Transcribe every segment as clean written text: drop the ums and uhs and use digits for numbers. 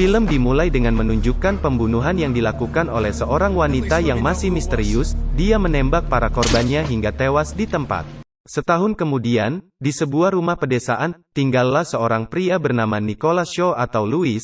Film dimulai dengan menunjukkan pembunuhan yang dilakukan oleh seorang wanita yang masih misterius. Dia menembak para korbannya hingga tewas di tempat. Setahun kemudian, di sebuah rumah pedesaan, tinggallah seorang pria bernama Nicholas Shaw atau Louis.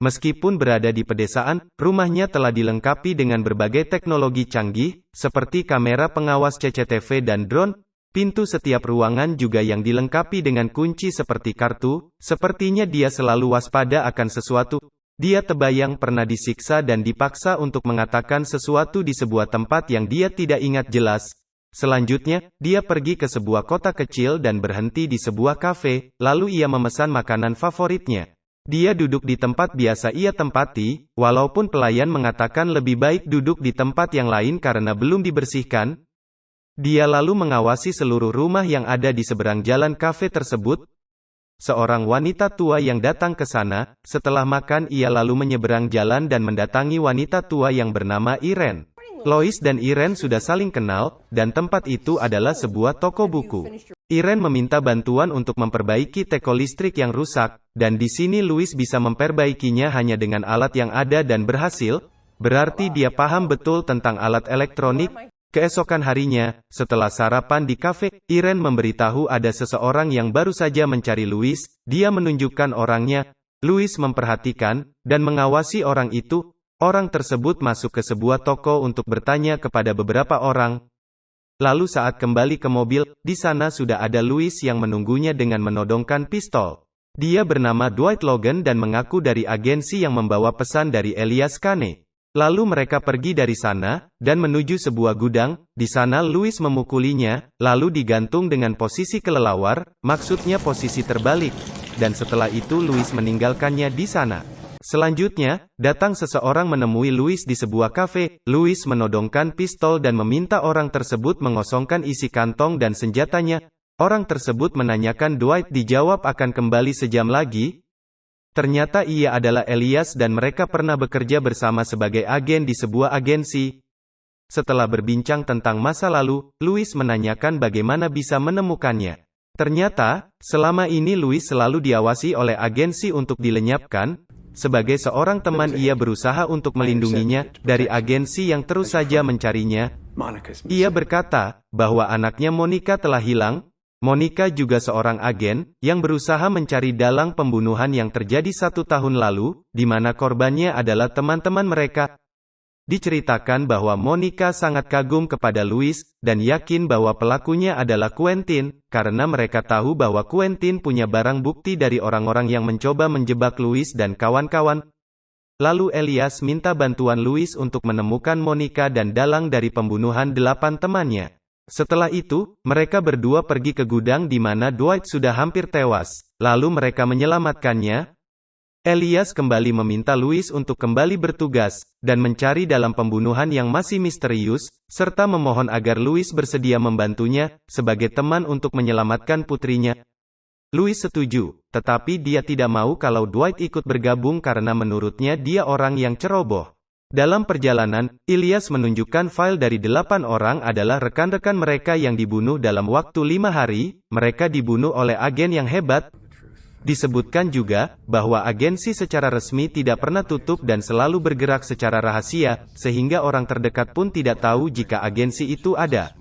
Meskipun berada di pedesaan, rumahnya telah dilengkapi dengan berbagai teknologi canggih, seperti kamera pengawas CCTV dan drone. Pintu setiap ruangan juga yang dilengkapi dengan kunci seperti kartu. Sepertinya dia selalu waspada akan sesuatu. Dia terbayang pernah disiksa dan dipaksa untuk mengatakan sesuatu di sebuah tempat yang dia tidak ingat jelas. Selanjutnya, dia pergi ke sebuah kota kecil dan berhenti di sebuah kafe, lalu ia memesan makanan favoritnya. Dia duduk di tempat biasa ia tempati, walaupun pelayan mengatakan lebih baik duduk di tempat yang lain karena belum dibersihkan. Dia lalu mengawasi seluruh rumah yang ada di seberang jalan kafe tersebut. Seorang wanita tua yang datang ke sana. Setelah makan ia lalu menyeberang jalan dan mendatangi wanita tua yang bernama Irene. Lois dan Irene sudah saling kenal, dan tempat itu adalah sebuah toko buku. Irene meminta bantuan untuk memperbaiki teko listrik yang rusak, dan di sini Louis bisa memperbaikinya hanya dengan alat yang ada dan berhasil. Berarti dia paham betul tentang alat elektronik. Keesokan harinya, setelah sarapan di kafe, Irene memberitahu ada seseorang yang baru saja mencari Louis. Dia menunjukkan orangnya. Louis memperhatikan dan mengawasi orang itu. Orang tersebut masuk ke sebuah toko untuk bertanya kepada beberapa orang. Lalu saat kembali ke mobil, di sana sudah ada Louis yang menunggunya dengan menodongkan pistol. Dia bernama Dwight Logan dan mengaku dari agensi yang membawa pesan dari Elias Kane. Lalu mereka pergi dari sana, dan menuju sebuah gudang. Di sana Louis memukulinya, lalu digantung dengan posisi kelelawar, maksudnya posisi terbalik. Dan setelah itu Louis meninggalkannya di sana. Selanjutnya, datang seseorang menemui Louis di sebuah kafe. Louis menodongkan pistol dan meminta orang tersebut mengosongkan isi kantong dan senjatanya. Orang tersebut menanyakan Dwight dijawab akan kembali sejam lagi. Ternyata ia adalah Elias dan mereka pernah bekerja bersama sebagai agen di sebuah agensi. Setelah berbincang tentang masa lalu, Louis menanyakan bagaimana bisa menemukannya. Ternyata, selama ini Louis selalu diawasi oleh agensi untuk dilenyapkan. Sebagai seorang teman ia berusaha untuk melindunginya dari agensi yang terus saja mencarinya. Ia berkata bahwa anaknya Monica telah hilang. Monica juga seorang agen, yang berusaha mencari dalang pembunuhan yang terjadi 1 tahun lalu, di mana korbannya adalah teman-teman mereka. Diceritakan bahwa Monica sangat kagum kepada Louis, dan yakin bahwa pelakunya adalah Quentin, karena mereka tahu bahwa Quentin punya barang bukti dari orang-orang yang mencoba menjebak Louis dan kawan-kawan. Lalu Elias minta bantuan Louis untuk menemukan Monica dan dalang dari pembunuhan 8 temannya. Setelah itu, mereka berdua pergi ke gudang di mana Dwight sudah hampir tewas. Lalu mereka menyelamatkannya. Elias kembali meminta Louis untuk kembali bertugas, dan mencari dalam pembunuhan yang masih misterius, serta memohon agar Louis bersedia membantunya, sebagai teman untuk menyelamatkan putrinya. Louis setuju, tetapi dia tidak mau kalau Dwight ikut bergabung karena menurutnya dia orang yang ceroboh. Dalam perjalanan, Elias menunjukkan file dari 8 orang adalah rekan-rekan mereka yang dibunuh dalam waktu 5 hari, mereka dibunuh oleh agen yang hebat. Disebutkan juga, bahwa agensi secara resmi tidak pernah tutup dan selalu bergerak secara rahasia, sehingga orang terdekat pun tidak tahu jika agensi itu ada.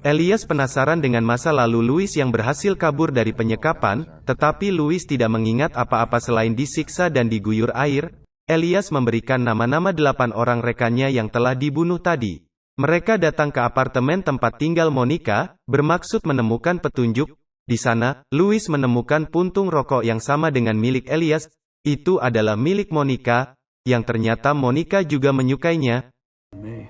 Elias penasaran dengan masa lalu Louis yang berhasil kabur dari penyekapan, tetapi Louis tidak mengingat apa-apa selain disiksa dan diguyur air. Elias memberikan nama-nama 8 orang rekannya yang telah dibunuh tadi. Mereka datang ke apartemen tempat tinggal Monica, bermaksud menemukan petunjuk. Di sana, Louis menemukan puntung rokok yang sama dengan milik Elias. Itu adalah milik Monica, yang ternyata Monica juga menyukainya.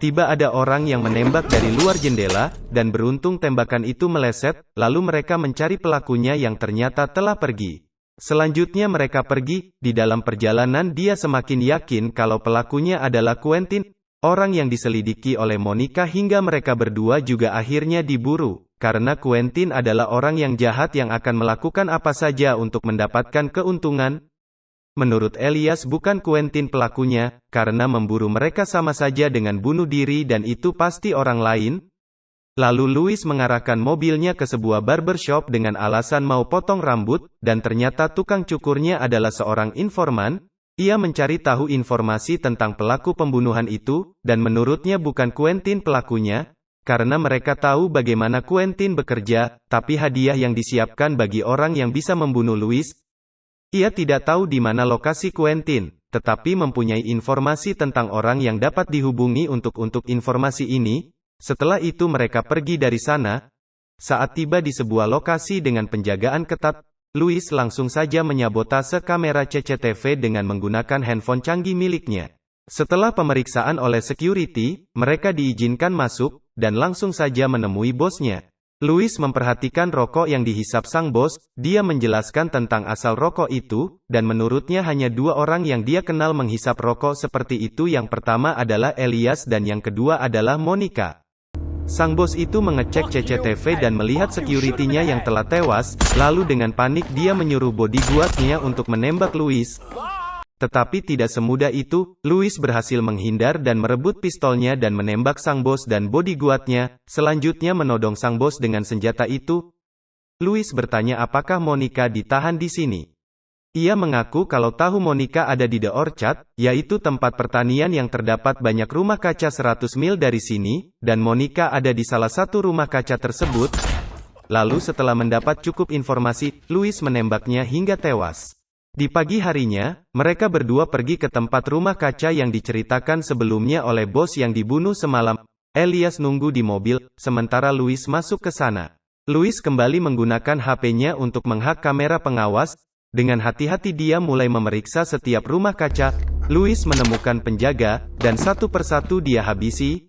Tiba ada orang yang menembak dari luar jendela, dan beruntung tembakan itu meleset, lalu mereka mencari pelakunya yang ternyata telah pergi. Selanjutnya mereka pergi. Di dalam perjalanan dia semakin yakin kalau pelakunya adalah Quentin, orang yang diselidiki oleh Monica hingga mereka berdua juga akhirnya diburu, karena Quentin adalah orang yang jahat yang akan melakukan apa saja untuk mendapatkan keuntungan. Menurut Elias bukan Quentin pelakunya, karena memburu mereka sama saja dengan bunuh diri dan itu pasti orang lain. Lalu Louis mengarahkan mobilnya ke sebuah barbershop dengan alasan mau potong rambut, dan ternyata tukang cukurnya adalah seorang informan. Ia mencari tahu informasi tentang pelaku pembunuhan itu, dan menurutnya bukan Quentin pelakunya, karena mereka tahu bagaimana Quentin bekerja, tapi hadiah yang disiapkan bagi orang yang bisa membunuh Louis. Ia tidak tahu di mana lokasi Quentin, tetapi mempunyai informasi tentang orang yang dapat dihubungi untuk informasi ini. Setelah itu mereka pergi dari sana. Saat tiba di sebuah lokasi dengan penjagaan ketat, Louis langsung saja menyabotase kamera CCTV dengan menggunakan handphone canggih miliknya. Setelah pemeriksaan oleh security, mereka diizinkan masuk, dan langsung saja menemui bosnya. Louis memperhatikan rokok yang dihisap sang bos. Dia menjelaskan tentang asal rokok itu, dan menurutnya hanya 2 orang yang dia kenal menghisap rokok seperti itu. Yang pertama adalah Elias dan yang kedua adalah Monica. Sang bos itu mengecek CCTV dan melihat security-nya yang telah tewas, lalu dengan panik dia menyuruh bodyguard-nya untuk menembak Louis. Tetapi tidak semudah itu, Louis berhasil menghindar dan merebut pistolnya dan menembak sang bos dan bodyguard-nya, selanjutnya menodong sang bos dengan senjata itu. Louis bertanya apakah Monica ditahan di sini. Ia mengaku kalau tahu Monica ada di The Orchard, yaitu tempat pertanian yang terdapat banyak rumah kaca 100 mil dari sini, dan Monica ada di salah satu rumah kaca tersebut. Lalu setelah mendapat cukup informasi, Louis menembaknya hingga tewas. Di pagi harinya, mereka berdua pergi ke tempat rumah kaca yang diceritakan sebelumnya oleh bos yang dibunuh semalam. Elias nunggu di mobil, sementara Louis masuk ke sana. Louis kembali menggunakan HP-nya untuk menghack kamera pengawas. Dengan hati-hati dia mulai memeriksa setiap rumah kaca. Louis menemukan penjaga, dan satu persatu dia habisi.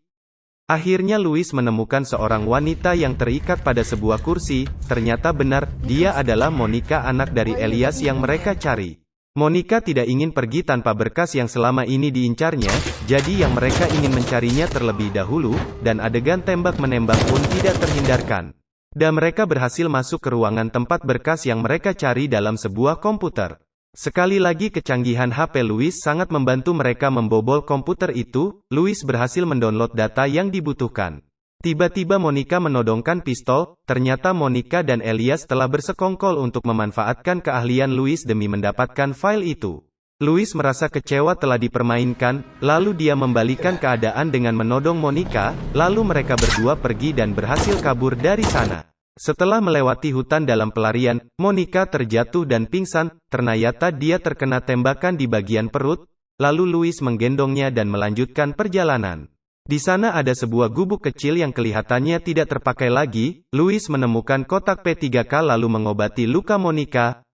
Akhirnya Louis menemukan seorang wanita yang terikat pada sebuah kursi. Ternyata benar, dia adalah Monica, anak dari Elias yang mereka cari. Monica tidak ingin pergi tanpa berkas yang selama ini diincarnya, jadi yang mereka ingin mencarinya terlebih dahulu, dan adegan tembak-menembak pun tidak terhindarkan. Dan mereka berhasil masuk ke ruangan tempat berkas yang mereka cari dalam sebuah komputer. Sekali lagi kecanggihan HP Louis sangat membantu mereka membobol komputer itu. Louis berhasil mendownload data yang dibutuhkan. Tiba-tiba Monica menodongkan pistol. Ternyata Monica dan Elias telah bersekongkol untuk memanfaatkan keahlian Louis demi mendapatkan file itu. Louis merasa kecewa telah dipermainkan, lalu dia membalikan keadaan dengan menodong Monica, lalu mereka berdua pergi dan berhasil kabur dari sana. Setelah melewati hutan dalam pelarian, Monica terjatuh dan pingsan. Ternyata dia terkena tembakan di bagian perut, lalu Louis menggendongnya dan melanjutkan perjalanan. Di sana ada sebuah gubuk kecil yang kelihatannya tidak terpakai lagi. Louis menemukan kotak P3K lalu mengobati luka Monica.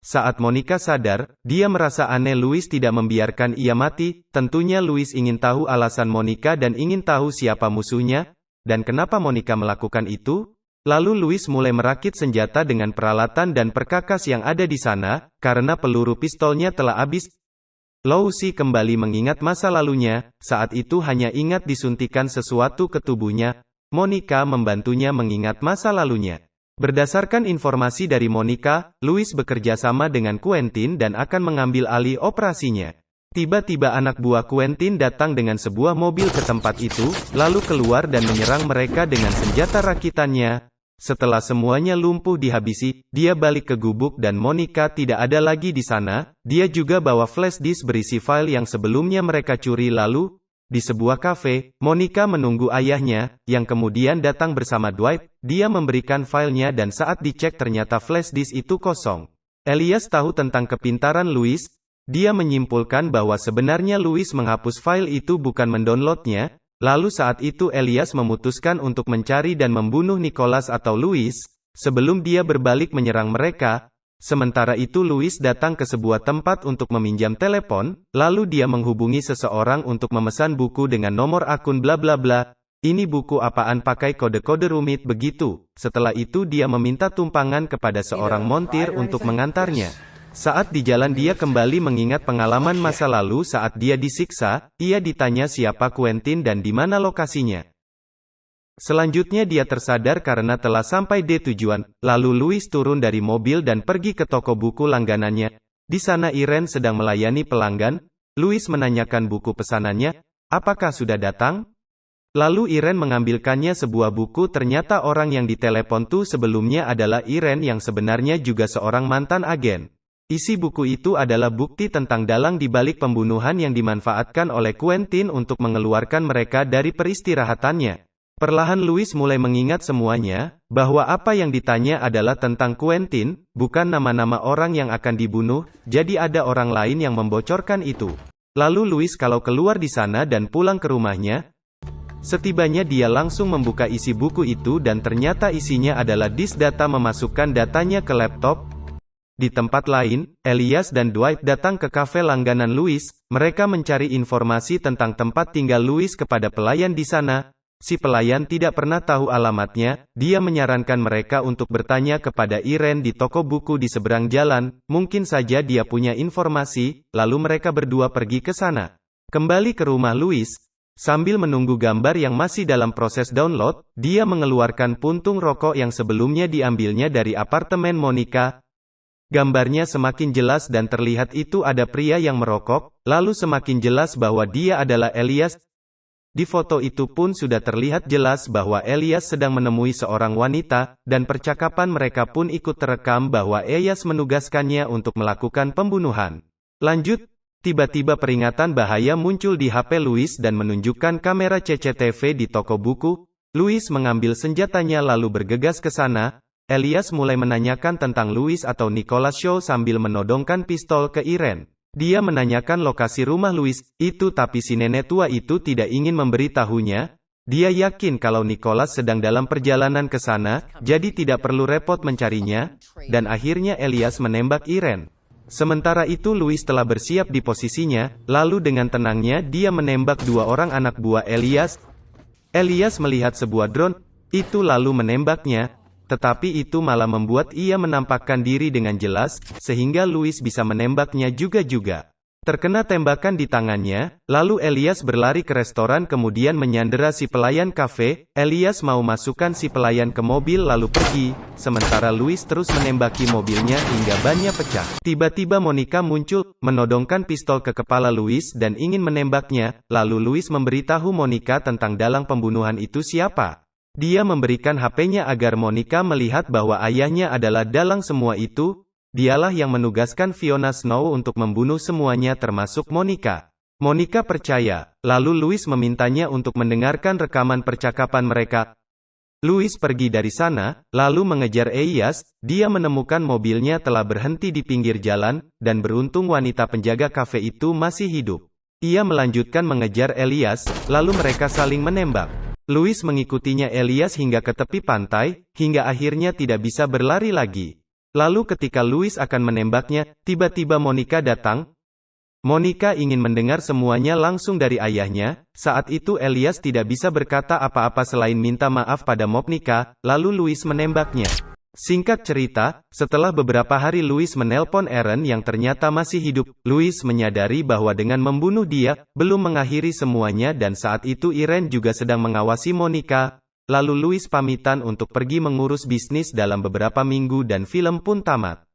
Saat Monica sadar, dia merasa aneh Louis tidak membiarkan ia mati. Tentunya Louis ingin tahu alasan Monica dan ingin tahu siapa musuhnya, dan kenapa Monica melakukan itu. Lalu Louis mulai merakit senjata dengan peralatan dan perkakas yang ada di sana, karena peluru pistolnya telah habis. Louis kembali mengingat masa lalunya, saat itu hanya ingat disuntikan sesuatu ke tubuhnya. Monica membantunya mengingat masa lalunya. Berdasarkan informasi dari Monica, Louis bekerja sama dengan Quentin dan akan mengambil alih operasinya. Tiba-tiba anak buah Quentin datang dengan sebuah mobil ke tempat itu, lalu keluar dan menyerang mereka dengan senjata rakitannya. Setelah semuanya lumpuh dihabisi, dia balik ke gubuk dan Monica tidak ada lagi di sana. Dia juga bawa flash disk berisi file yang sebelumnya mereka curi. Lalu, di sebuah kafe, Monica menunggu ayahnya, yang kemudian datang bersama Dwight. Dia memberikan filenya dan saat dicek ternyata flash disk itu kosong. Elias tahu tentang kepintaran Louis. Dia menyimpulkan bahwa sebenarnya Louis menghapus file itu bukan mendownloadnya. Lalu saat itu Elias memutuskan untuk mencari dan membunuh Nicholas atau Louis, sebelum dia berbalik menyerang mereka. Sementara itu Louis datang ke sebuah tempat untuk meminjam telepon, lalu dia menghubungi seseorang untuk memesan buku dengan nomor akun bla bla bla. Ini buku apaan pakai kode-kode rumit begitu. Setelah itu dia meminta tumpangan kepada seorang montir untuk mengantarnya. Saat di jalan dia kembali mengingat pengalaman masa lalu saat dia disiksa. Ia ditanya siapa Quentin dan di mana lokasinya. Selanjutnya dia tersadar karena telah sampai di tujuan. Lalu Louis turun dari mobil dan pergi ke toko buku langganannya. Di sana Irene sedang melayani pelanggan. Louis menanyakan buku pesanannya. Apakah sudah datang? Lalu Irene mengambilkannya sebuah buku. Ternyata orang yang ditelepon tuh sebelumnya adalah Irene yang sebenarnya juga seorang mantan agen. Isi buku itu adalah bukti tentang dalang di balik pembunuhan yang dimanfaatkan oleh Quentin untuk mengeluarkan mereka dari peristirahatannya. Perlahan Louis mulai mengingat semuanya, bahwa apa yang ditanya adalah tentang Quentin, bukan nama-nama orang yang akan dibunuh, jadi ada orang lain yang membocorkan itu. Lalu Louis kalau keluar di sana dan pulang ke rumahnya, setibanya dia langsung membuka isi buku itu dan ternyata isinya adalah disk data memasukkan datanya ke laptop. Di tempat lain, Elias dan Dwight datang ke kafe langganan Louis, mereka mencari informasi tentang tempat tinggal Louis kepada pelayan di sana. Si pelayan tidak pernah tahu alamatnya, dia menyarankan mereka untuk bertanya kepada Irene di toko buku di seberang jalan, mungkin saja dia punya informasi, lalu mereka berdua pergi ke sana. Kembali ke rumah Louis, sambil menunggu gambar yang masih dalam proses download, dia mengeluarkan puntung rokok yang sebelumnya diambilnya dari apartemen Monica. Gambarnya semakin jelas dan terlihat itu ada pria yang merokok, lalu semakin jelas bahwa dia adalah Elias. Di foto itu pun sudah terlihat jelas bahwa Elias sedang menemui seorang wanita, dan percakapan mereka pun ikut terekam bahwa Elias menugaskannya untuk melakukan pembunuhan. Lanjut, tiba-tiba peringatan bahaya muncul di HP Louis dan menunjukkan kamera CCTV di toko buku. Louis mengambil senjatanya lalu bergegas ke sana. Elias mulai menanyakan tentang Louis atau Nicholas Shaw sambil menodongkan pistol ke Irene. Dia menanyakan lokasi rumah Louis itu tapi si nenek tua itu tidak ingin memberitahunya. Dia yakin kalau Nicholas sedang dalam perjalanan ke sana, jadi tidak perlu repot mencarinya, dan akhirnya Elias menembak Irene. Sementara itu Louis telah bersiap di posisinya, lalu dengan tenangnya dia menembak dua orang anak buah Elias. Elias melihat sebuah drone itu lalu menembaknya. Tetapi itu malah membuat ia menampakkan diri dengan jelas, sehingga Louis bisa menembaknya juga. Terkena tembakan di tangannya, lalu Elias berlari ke restoran kemudian menyandera si pelayan kafe. Elias mau masukkan si pelayan ke mobil lalu pergi, sementara Louis terus menembaki mobilnya hingga bannya pecah. Tiba-tiba Monica muncul, menodongkan pistol ke kepala Louis dan ingin menembaknya, lalu Louis memberitahu Monica tentang dalang pembunuhan itu siapa. Dia memberikan HP-nya agar Monica melihat bahwa ayahnya adalah dalang semua itu. Dialah yang menugaskan Fiona Snow untuk membunuh semuanya termasuk Monica. Monica percaya, lalu Louis memintanya untuk mendengarkan rekaman percakapan mereka. Louis pergi dari sana, lalu mengejar Elias. Dia menemukan mobilnya telah berhenti di pinggir jalan, dan beruntung wanita penjaga kafe itu masih hidup. Ia melanjutkan mengejar Elias, lalu mereka saling menembak. Louis mengikutinya Elias hingga ke tepi pantai, hingga akhirnya tidak bisa berlari lagi. Lalu ketika Louis akan menembaknya, tiba-tiba Monica datang. Monica ingin mendengar semuanya langsung dari ayahnya. Saat itu Elias tidak bisa berkata apa-apa selain minta maaf pada Monica, lalu Louis menembaknya. Singkat cerita, setelah beberapa hari Louis menelpon Aaron yang ternyata masih hidup. Louis menyadari bahwa dengan membunuh dia, belum mengakhiri semuanya dan saat itu Irene juga sedang mengawasi Monica. Lalu Louis pamitan untuk pergi mengurus bisnis dalam beberapa minggu dan film pun tamat.